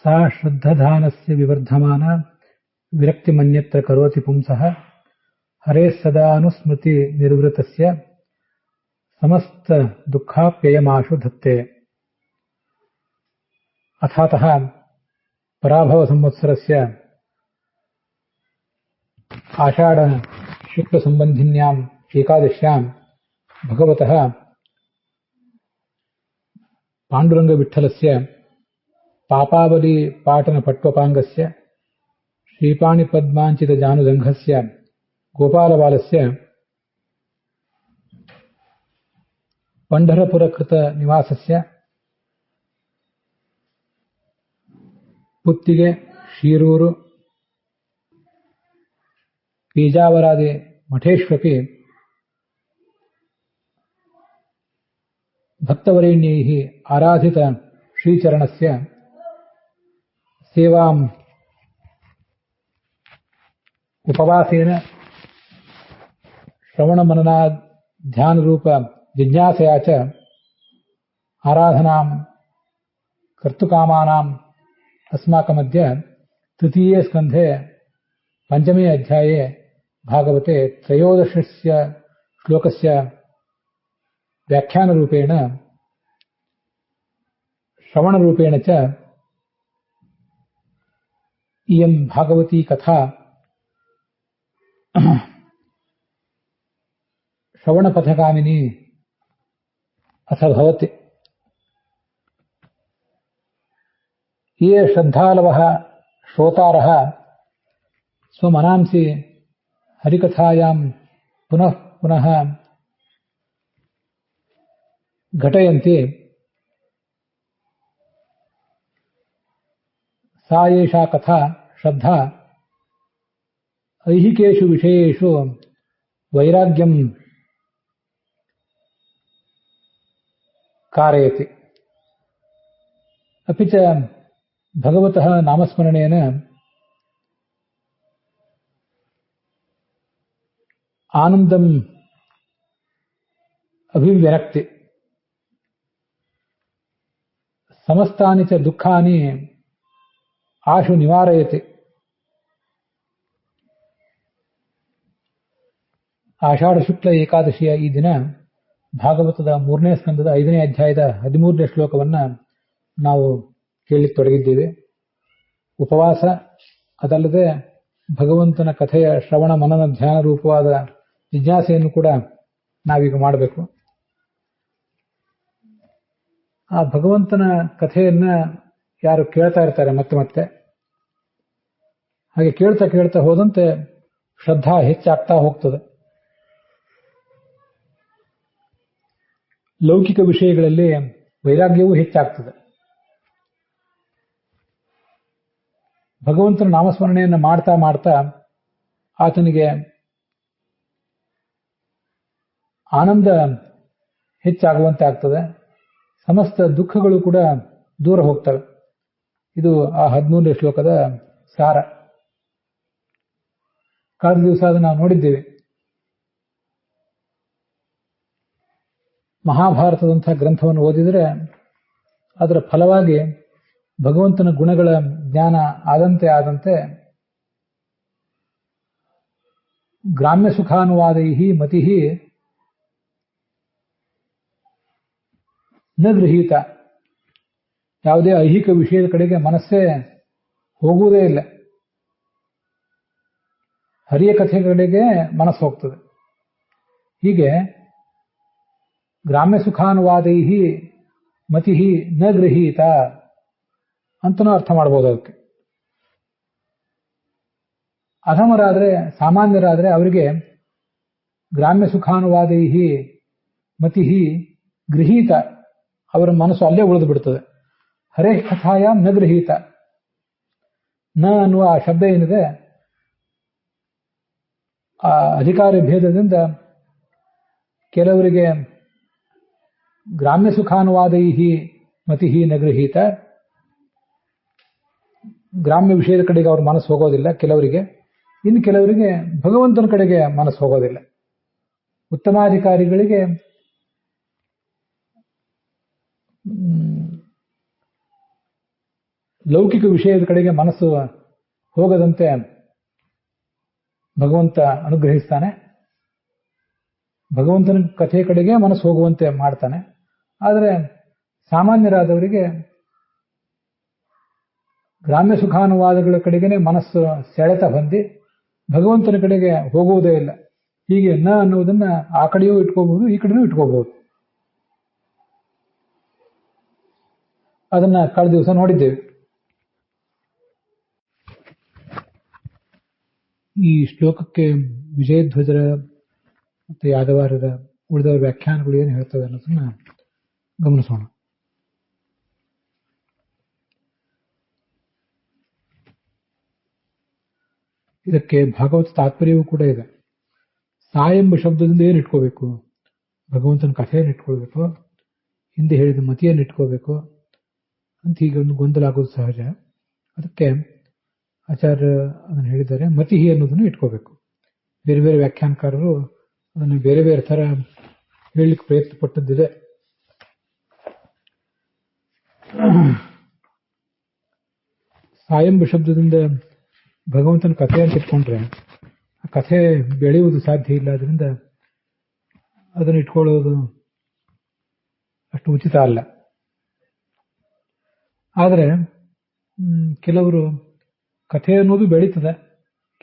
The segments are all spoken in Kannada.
सा श्रद्धधानस्य विवर्धमान विरक्तिमन्यत्र करोति पुंसः हरेः सदानुस्मृति निर्वृतस्य समस्त दुःखाप्ययमाशु धत्ते। अथातः पराभव संवत्सरस्य आषाढ शुक्ल संबंधिन्याम् एकादश्याम् भगवतः पाण्डुरंग विठ्ठलस्य पापावली पाटन पट्वपांगस्य श्रीपाणि पद्मांचित जानुजंघस्य गोपालबालस्य पंढरपुरकृत निवासस्य पुत्तिगे शीरूरु पीजावरादि मठेष्वपि भक्तवरेण्यैः आराधित श्रीचरणस्य सेवाम् उपवासेन श्रवणमनना ध्यानरूप जिज्ञासया च आराधनां कर्तुकामानाम् अस्माकमद्य तृतीये स्कन्धे पञ्चमे अध्याये भागवते त्रयोदशस्य श्लोकस्य व्याख्यानरूपेण श्रवणरूपेण च इयं भागवती कथा श्रवणपथगामिनी अथ भवति। ये श्रद्धालवः श्रोतारः स्वमनांसि हरिकथायां पुनः पुनः घटयन्ति सा एषा कथा श्रद्धा ऐहिकेषु विषयेषु वैराग्यं कारयति। अपि च भगवतः नामस्मरणेन आनन्दम् अभिव्यनक्ति, समस्तानि च दुःखानि आशु निवारयति। ಆಷಾಢ ಶುಕ್ಲ ಏಕಾದಶಿಯ ಈ ದಿನ ಭಾಗವತದ 3ನೇ ಸ್ಕಂದದ 5ನೇ ಅಧ್ಯಾಯದ 13ನೇ ಶ್ಲೋಕವನ್ನ ನಾವು ಕೇಳಲಿಕ್ಕೆ ತೊಡಗಿದ್ದೇವೆ. ಉಪವಾಸ ಅದಲ್ಲದೆ ಭಗವಂತನ ಕಥೆಯ ಶ್ರವಣ ಮನನ ಧ್ಯಾನ ರೂಪವಾದ ಜಿಜ್ಞಾಸೆಯನ್ನು ಕೂಡ ನಾವೀಗ ಮಾಡಬೇಕು. ಆ ಭಗವಂತನ ಕಥೆಯನ್ನ ಯಾರು ಕೇಳ್ತಾ ಇರ್ತಾರೆ ಮತ್ತೆ ಮತ್ತೆ, ಹಾಗೆ ಕೇಳ್ತಾ ಕೇಳ್ತಾ ಹೋದಂತೆ ಶ್ರದ್ಧಾ ಹೆಚ್ಚಾಗ್ತಾ ಹೋಗ್ತದೆ. ಲೌಕಿಕ ವಿಷಯಗಳಲ್ಲಿ ವೈರಾಗ್ಯವೂ ಹೆಚ್ಚಾಗ್ತದೆ. ಭಗವಂತನ ನಾಮಸ್ಮರಣೆಯನ್ನು ಮಾಡ್ತಾ ಮಾಡ್ತಾ ಆತನಿಗೆ ಆನಂದ ಹೆಚ್ಚಾಗುವಂತೆ ಆಗ್ತದೆ. ಸಮಸ್ತ ದುಃಖಗಳು ಕೂಡ ದೂರ ಹೋಗ್ತವೆ. ಇದು ಆ 13ನೇ ಶ್ಲೋಕದ ಸಾರ. ಕಳೆದ ದಿವಸ ಅದನ್ನು ನಾವು ನೋಡಿದ್ದೇವೆ. ಮಹಾಭಾರತದಂಥ ಗ್ರಂಥವನ್ನು ಓದಿದರೆ ಅದರ ಫಲವಾಗಿ ಭಗವಂತನ ಗುಣಗಳ ಜ್ಞಾನ ಆದಂತೆ ಆದಂತೆ ಗ್ರಾಮ್ಯ ಸುಖಾನುವಾದೈಹಿ ಮತಿಹಿ ನ ಗೃಹೀತ, ಯಾವುದೇ ಐಹಿಕ ವಿಷಯದ ಕಡೆಗೆ ಮನಸ್ಸೇ ಹೋಗುವುದೇ ಇಲ್ಲ. ಹರಿಯ ಕಥೆಗಳಿಗೆ ಮನಸ್ಸು ಹೋಗ್ತದೆ. ಹೀಗೆ ಗ್ರಾಮ್ಯ ಸುಖಾನುವಾದೈಹಿ ಮತಿಹಿ ನ ಗೃಹೀತ ಅಂತನೂ ಅರ್ಥ ಮಾಡಬಹುದು. ಅದಕ್ಕೆ ಅಧಮರಾದ್ರೆ, ಸಾಮಾನ್ಯರಾದ್ರೆ ಅವರಿಗೆ ಗ್ರಾಮ್ಯ ಸುಖಾನುವಾದೈಹಿ ಮತಿಹಿ ಗೃಹೀತ, ಅವರ ಮನಸ್ಸು ಅಲ್ಲೇ ಉಳಿದು ಬಿಡುತ್ತದೆ. ಹರೇ ಕಥಾಯಾಂ ನ ಗೃಹೀತ, ನ ಅನ್ನುವ ಆ ಶಬ್ದ ಏನಿದೆ ಆ ಅಧಿಕಾರ ಭೇದದಿಂದ ಕೆಲವರಿಗೆ ಗ್ರಾಮ್ಯ ಸುಖಾನುವಾದೈಹಿ ಮತಿಹಿ ನ ಗೃಹೀತ, ಗ್ರಾಮ್ಯ ವಿಷಯದ ಕಡೆಗೆ ಅವ್ರ ಮನಸ್ಸು ಹೋಗೋದಿಲ್ಲ ಕೆಲವರಿಗೆ. ಇನ್ನು ಕೆಲವರಿಗೆ ಭಗವಂತನ ಕಡೆಗೆ ಮನಸ್ಸು ಹೋಗೋದಿಲ್ಲ. ಉತ್ತಮಾಧಿಕಾರಿಗಳಿಗೆ ಲೌಕಿಕ ವಿಷಯದ ಕಡೆಗೆ ಮನಸ್ಸು ಹೋಗದಂತೆ ಭಗವಂತ ಅನುಗ್ರಹಿಸ್ತಾನೆ. ಭಗವಂತನ ಕಥೆಯ ಕಡೆಗೆ ಮನಸ್ಸು ಹೋಗುವಂತೆ ಮಾಡ್ತಾನೆ. ಆದರೆ ಸಾಮಾನ್ಯರಾದವರಿಗೆ ಗ್ರಾಮ್ಯ ಸುಖಾನುವಾದಗಳ ಕಡೆಗೇನೆ ಮನಸ್ಸು ಸೆಳೆತ ಹೊಂದಿ ಭಗವಂತನ ಕಡೆಗೆ ಹೋಗುವುದೇ ಇಲ್ಲ. ಹೀಗೆ ನ ಅನ್ನುವುದನ್ನ ಆ ಕಡೆಯೂ ಇಟ್ಕೋಬಹುದು, ಈ ಕಡೆಯೂ ಇಟ್ಕೋಬಹುದು. ಅದನ್ನ ಕಳೆದ ದಿವಸ ನೋಡಿದ್ದೇವೆ. ಈ ಶ್ಲೋಕಕ್ಕೆ ವಿಜಯಧ್ವಜರ ಮತ್ತು ಯಾದವಾರರ ಉಳಿದವರ ವ್ಯಾಖ್ಯಾನಗಳು ಏನು ಹೇಳ್ತವೆ ಅನ್ನೋದನ್ನ ಗಮನಿಸೋಣ. ಇದಕ್ಕೆ ಭಾಗವತ ತಾತ್ಪರ್ಯವೂ ಕೂಡ ಇದೆ. ಸಾ ಎಂಬ ಶಬ್ದದಿಂದ ಏನು ಇಟ್ಕೋಬೇಕು? ಭಗವಂತನ ಕಥೆಯನ್ನು ಇಟ್ಕೊಳ್ಬೇಕು, ಹಿಂದೆ ಹೇಳಿದ ಮತಿಯನ್ನು ಇಟ್ಕೋಬೇಕು ಅಂತ ಹೀಗೆ ಒಂದು ಗೊಂದಲ ಆಗೋದು ಸಹಜ. ಅದಕ್ಕೆ ಆಚಾರ್ಯ ಅದನ್ನು ಹೇಳಿದ್ದಾರೆ, ಮತಿ ಅನ್ನೋದನ್ನು ಇಟ್ಕೋಬೇಕು. ಬೇರೆ ಬೇರೆ ವ್ಯಾಖ್ಯಾನಕಾರರು ಅದನ್ನು ಬೇರೆ ಬೇರೆ ಥರ ಹೇಳಲಿಕ್ಕೆ ಪ್ರಯತ್ನ ಪಟ್ಟದ್ದಿದೆ. ಸಾ ಎಂಬ ಶಬ್ದದಿಂದ ಭಗವಂತನ ಕಥೆ ಅಂತ ಇಟ್ಕೊಂಡ್ರೆ ಆ ಕಥೆ ಬೆಳೆಯುವುದು ಸಾಧ್ಯ ಇಲ್ಲ. ಅದರಿಂದ ಅದನ್ನು ಇಟ್ಕೊಳ್ಳೋದು ಅಷ್ಟು ಉಚಿತ ಅಲ್ಲ. ಆದರೆ ಕೆಲವರು ಕಥೆ ಅನ್ನೋದು ಬೆಳೀತದೆ,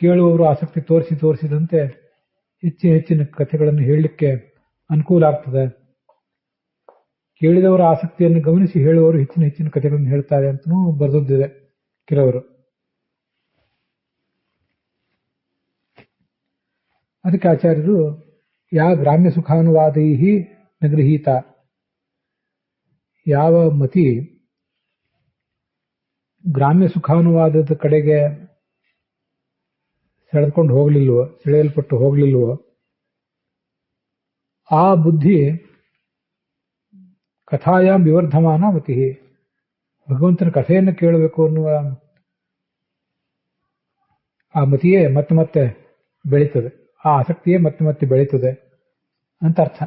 ಕೇಳುವವರು ಆಸಕ್ತಿ ತೋರಿಸಿದಂತೆ ಹೆಚ್ಚಿನ ಕಥೆಗಳನ್ನು ಹೇಳಲಿಕ್ಕೆ ಅನುಕೂಲ ಆಗ್ತದೆ. ಕೇಳಿದವರ ಆಸಕ್ತಿಯನ್ನು ಗಮನಿಸಿ ಹೇಳುವವರು ಹೆಚ್ಚಿನ ಕಥೆಗಳನ್ನು ಹೇಳ್ತಾರೆ ಅಂತಲೂ ಬರೆದಿದೆ ಕೆಲವರು. ಅದಕ್ಕೆ ಆಚಾರ್ಯರು ಯಾ ಗ್ರಾಮ್ಯ ಸುಖಾನುವಾದೈ ನ ಗೃಹೀತ, ಯಾವ ಮತಿ ಗ್ರಾಮ್ಯ ಸುಖಾನುವಾದದ ಕಡೆಗೆ ಸೆಳೆಯಲ್ಪಟ್ಟು ಹೋಗ್ಲಿಲ್ವೋ ಆ ಬುದ್ಧಿ ಕಥಾಯಾಮ್ ವಿವರ್ಧಮಾನ ಮತಿ, ಭಗವಂತನ ಕಥೆಯನ್ನು ಕೇಳಬೇಕು ಅನ್ನುವ ಆ ಮತಿಯೇ ಮತ್ತೆ ಮತ್ತೆ ಬೆಳೀತದೆ, ಆ ಆಸಕ್ತಿಯೇ ಮತ್ತೆ ಮತ್ತೆ ಬೆಳೀತದೆ ಅಂತ ಅರ್ಥ.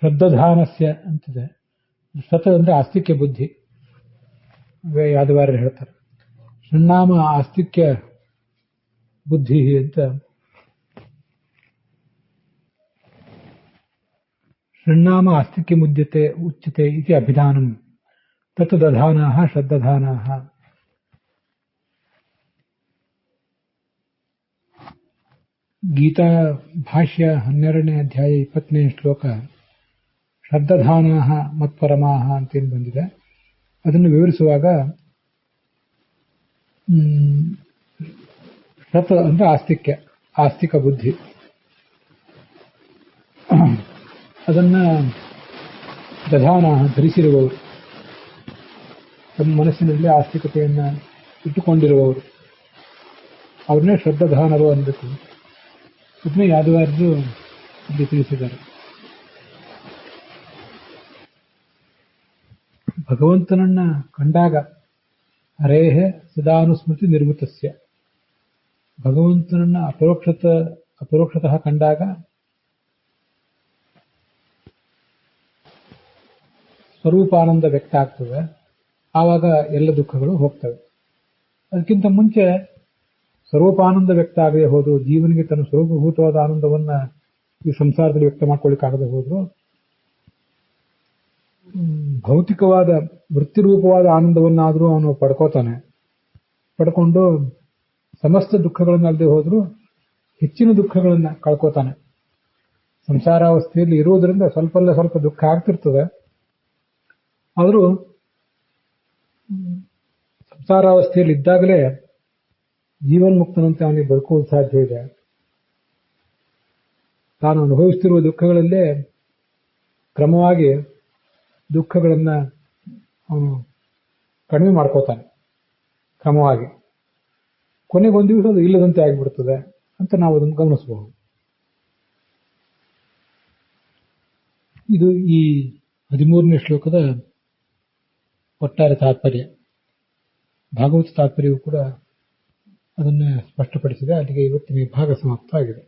ಶ್ರದ್ಧಾನಸ್ಯ ಅಂತಿದೆ. ಶ್ರದ್ಧ ಅಂದ್ರೆ ಆಸ್ತಿಕ್ಯ ಬುದ್ಧಿ. ಯಾದವಾರರು ಹೇಳ್ತಾರೆ, ಷಣ್ಣಾಮ ಆಸ್ತಿಕ್ಯ ಬುದ್ಧಿ ಅಂತ. ಷಣ್ಣಾಮ ಆಸ್ತಿಕ್ಯ ಮುದ್ಯತೆ ಉಚ್ಯತೆ ಇತಿ ಅಭಿಧಾನಂ ತತ್ ದಧಾನಾಃ ಶ್ರದ್ಧಾನಾಃ. ಗೀತಾ ಭಾಷ್ಯ 12ನೇ ಅಧ್ಯಾಯ 20ನೇ ಶ್ಲೋಕ ಶ್ರದ್ಧಾನಾಃ ಮತ್ಪರಮಾಃ ಅಂತೇನು ಬಂದಿದೆ, ಅದನ್ನು ವಿವರಿಸುವಾಗ ಶ್ರತ ಅಂದ್ರೆ ಆಸ್ತಿಕ ಬುದ್ಧಿ, ಅದನ್ನ ದಧಾನಾಃ ಧರಿಸಿರುವವರು, ತಮ್ಮ ಮನಸ್ಸಿನಲ್ಲಿ ಆಸ್ತಿಕತೆಯನ್ನ ಇಟ್ಟುಕೊಂಡಿರುವವರು, ಅವ್ರನ್ನೇ ಶ್ರದ್ಧಾನರು ಅನ್ಬೇಕು. ಅದನ್ನೇ ಯಾದವಾರರು ಇಲ್ಲಿ ತಿಳಿಸಿದ್ದಾರೆ. ಭಗವಂತನನ್ನ ಕಂಡಾಗ ಹರೇಹ ಸದಾನುಸ್ಮೃತಿ ನಿರ್ವೃತಸ್ಯ, ಭಗವಂತನನ್ನ ಅಪರೋಕ್ಷತಃ ಕಂಡಾಗ ಸ್ವರೂಪಾನಂದ ವ್ಯಕ್ತ ಆಗ್ತದೆ. ಆವಾಗ ಎಲ್ಲ ದುಃಖಗಳು ಹೋಗ್ತವೆ. ಅದಕ್ಕಿಂತ ಮುಂಚೆ ಸ್ವರೂಪಾನಂದ ವ್ಯಕ್ತ ಆಗದೆ ಹೋದ್ರು, ಜೀವನಿಗೆ ತನ್ನ ಸ್ವರೂಪಭೂತವಾದ ಆನಂದವನ್ನ ಈ ಸಂಸಾರದಲ್ಲಿ ವ್ಯಕ್ತ ಮಾಡ್ಕೊಳ್ಳಿಕ್ಕಾಗದೆ ಹೋದ್ರು, ಭೌತಿಕವಾದ ವೃತ್ತಿರೂಪವಾದ ಆನಂದವನ್ನಾದರೂ ಅವನು ಪಡ್ಕೊಂಡು ಸಮಸ್ತ ದುಃಖಗಳನ್ನಲ್ಲದೆ ಹೋದ್ರು ಹೆಚ್ಚಿನ ದುಃಖಗಳನ್ನ ಕಳ್ಕೋತಾನೆ. ಸಂಸಾರಾವಸ್ಥೆಯಲ್ಲಿ ಇರುವುದರಿಂದ ಸ್ವಲ್ಪ ದುಃಖ ಆಗ್ತಿರ್ತದೆ. ಆದರೂ ಸಂಸಾರಾವಸ್ಥೆಯಲ್ಲಿ ಇದ್ದಾಗಲೇ ಜೀವನ್ಮುಕ್ತನಂತೆ ಅವನಿಗೆ ಬದುಕುವುದು ಸಾಧ್ಯ ಇದೆ. ತಾನು ಅನುಭವಿಸ್ತಿರುವ ದುಃಖಗಳಲ್ಲೇ ಕ್ರಮವಾಗಿ ದುಃಖಗಳನ್ನ ಅವನು ಕಡಿಮೆ ಮಾಡ್ಕೋತಾನೆ. ಕ್ರಮವಾಗಿ ಕೊನೆಗೊಂದು ದಿವಸ ಅದು ಇಲ್ಲದಂತೆ ಆಗಿಬಿಡ್ತದೆ ಅಂತ ನಾವು ಅದನ್ನು ಗಮನಿಸಬಹುದು. ಇದು ಈ 13ನೇ ಶ್ಲೋಕದ ಒಟ್ಟಾರೆ ತಾತ್ಪರ್ಯ. ಭಾಗವತ ತಾತ್ಪರ್ಯವು ಕೂಡ ಅದನ್ನೇ ಸ್ಪಷ್ಟಪಡಿಸಿದೆ. ಅಲ್ಲಿಗೆ ಇವತ್ತಿನ ಭಾಗ ಸಮಾಪ್ತ ಆಗಿದೆ.